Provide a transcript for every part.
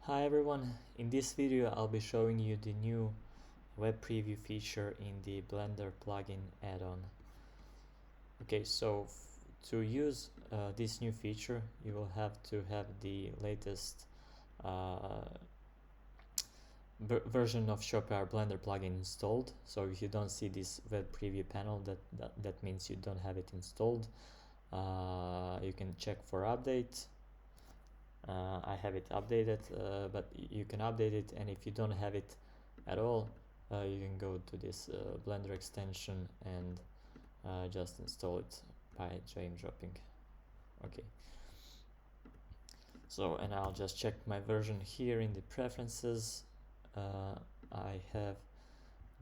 Hi everyone, in this video I'll be showing you the new web preview feature in the Blender plugin add-on. Okay, so to use this new feature you will have to have the latest uh, version of ShopAR Blender plugin installed. So if you don't see this web preview panel, that means you don't have it installed. You can check for update. I have it updated, but you can update it, and if you don't have it at all, you can go to this Blender extension and just install it by drag and dropping. Okay, so and I'll just check my version here in the preferences. I have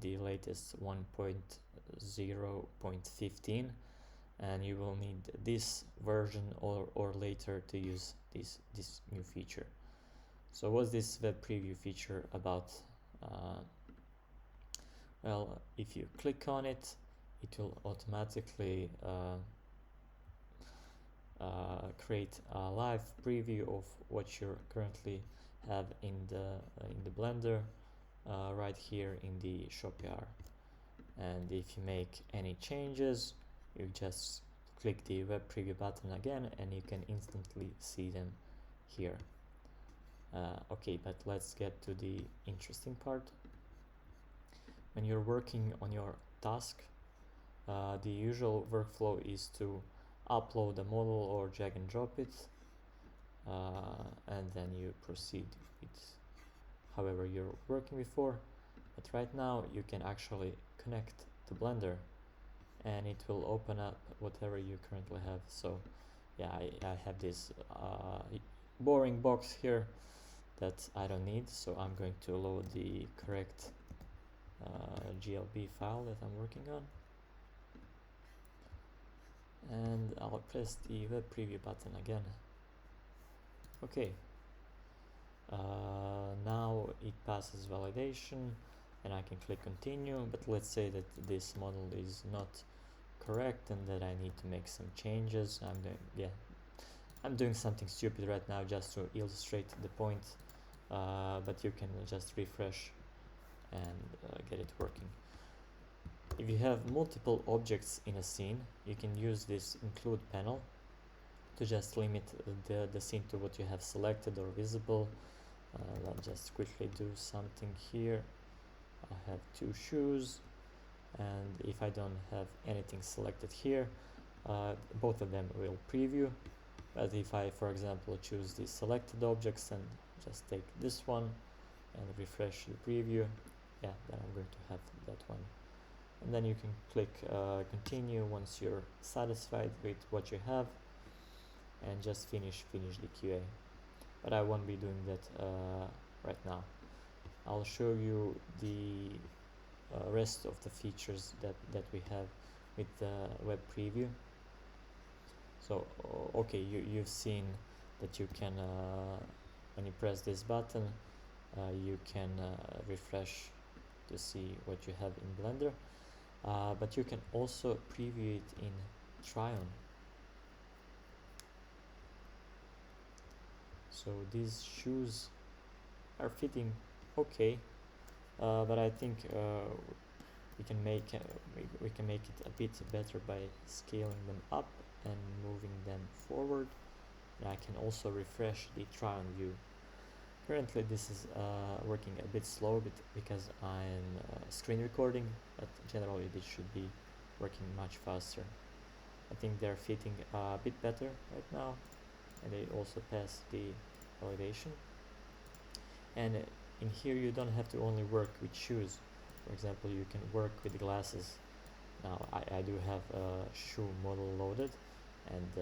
the latest 1.0.15, and you will need this version or later to use this new feature. So what's this web preview feature about? Well, if you click on it, it will automatically create a live preview of what you currently have in the Blender right here in the ShopAR. And if you make any changes, you just click the web preview button again and you can instantly see them here. Okay, but let's get to the interesting part. When you're working on your task, the usual workflow is to upload a model or drag and drop it, and then you proceed with however you're working before. But right now you can actually connect to Blender and it will open up whatever you currently have. So yeah, I have this boring box here that I don't need, so I'm going to load the correct GLB file that I'm working on, and I'll press the web preview button again. Okay, now it passes validation and I can click continue, but let's say that this model is not correct and that I need to make some changes. I'm doing something stupid right now just to illustrate the point, but you can just refresh and get it working. If you have multiple objects in a scene, you can use this include panel to just limit the scene to what you have selected or visible. I'll just quickly do something here. I have two shoes, and if I don't have anything selected here, both of them will preview. But if I, for example, choose the selected objects and just take this one and refresh the preview, yeah, then I'm going to have that one. And then you can click continue once you're satisfied with what you have, and just finish the QA. But I won't be doing that right now. I'll show you the rest of the features that we have with the web preview. So okay, you've seen that you can when you press this button you can refresh to see what you have in Blender, but you can also preview it in Tryon. So these shoes are fitting okay, but I think we can make it a bit better by scaling them up and moving them forward. And I can also refresh the Tryon view. Currently this is working a bit slow because I'm screen recording, but generally this should be working much faster. I think they're fitting a bit better right now, and they also pass the validation. And in here you don't have to only work with shoes. For example, you can work with glasses. Now I do have a shoe model loaded, and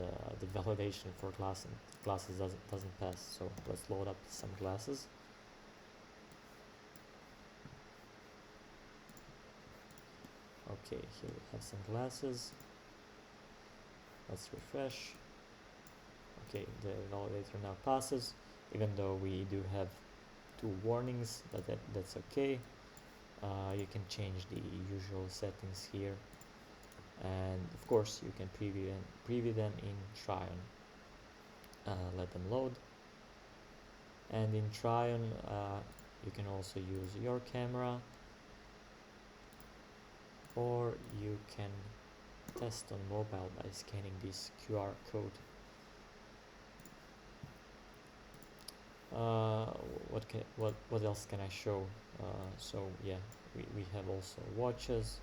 the validation for glasses doesn't pass. So let's load up some glasses. Okay, here we have some glasses. Let's refresh. Okay, the validator now passes, even though we do have two warnings, but that's okay. You can change the usual settings here, and of course you can preview them in Tryon. Let them load. And in Tryon you can also use your camera, or you can test on mobile by scanning this QR code. What else can I show? So yeah, we have also watches.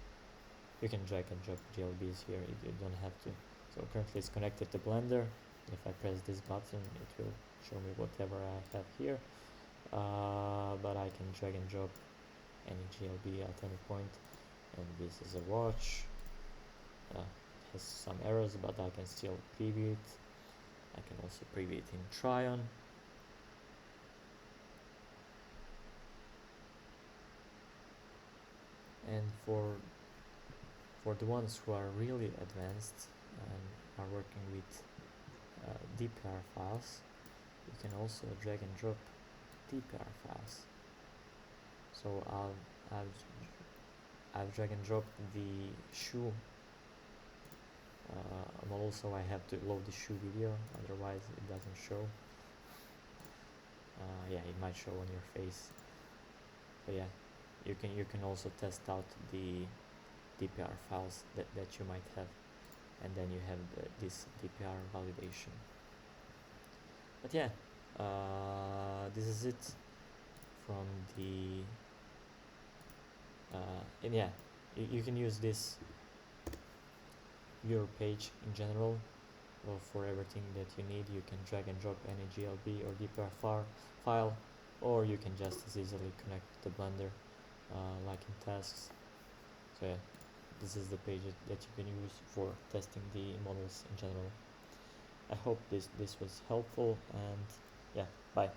You can drag and drop GLBs here, you don't have to. So currently it's connected to Blender. If I press this button, it will show me whatever I have here. But I can drag and drop any GLB at any point. And this is a watch. Has some errors, but I can still preview it. I can also preview it in Tryon. And for the ones who are really advanced and are working with DeepAR files, you can also drag and drop DeepAR files. So I've drag and dropped the shoe model, so I have to load the shoe video, otherwise it doesn't show. Yeah, it might show on your face. But yeah, you can also test out the DeepAR files that you might have, and then you have this DeepAR validation. But yeah, this is it from the and yeah, you can use this viewer page in general for everything that you need. You can drag and drop any GLB or DeepAR file, or you can just as easily connect to Blender like in tasks. So yeah, this is the page that you can use for testing the models in general. I hope this was helpful, and yeah, bye.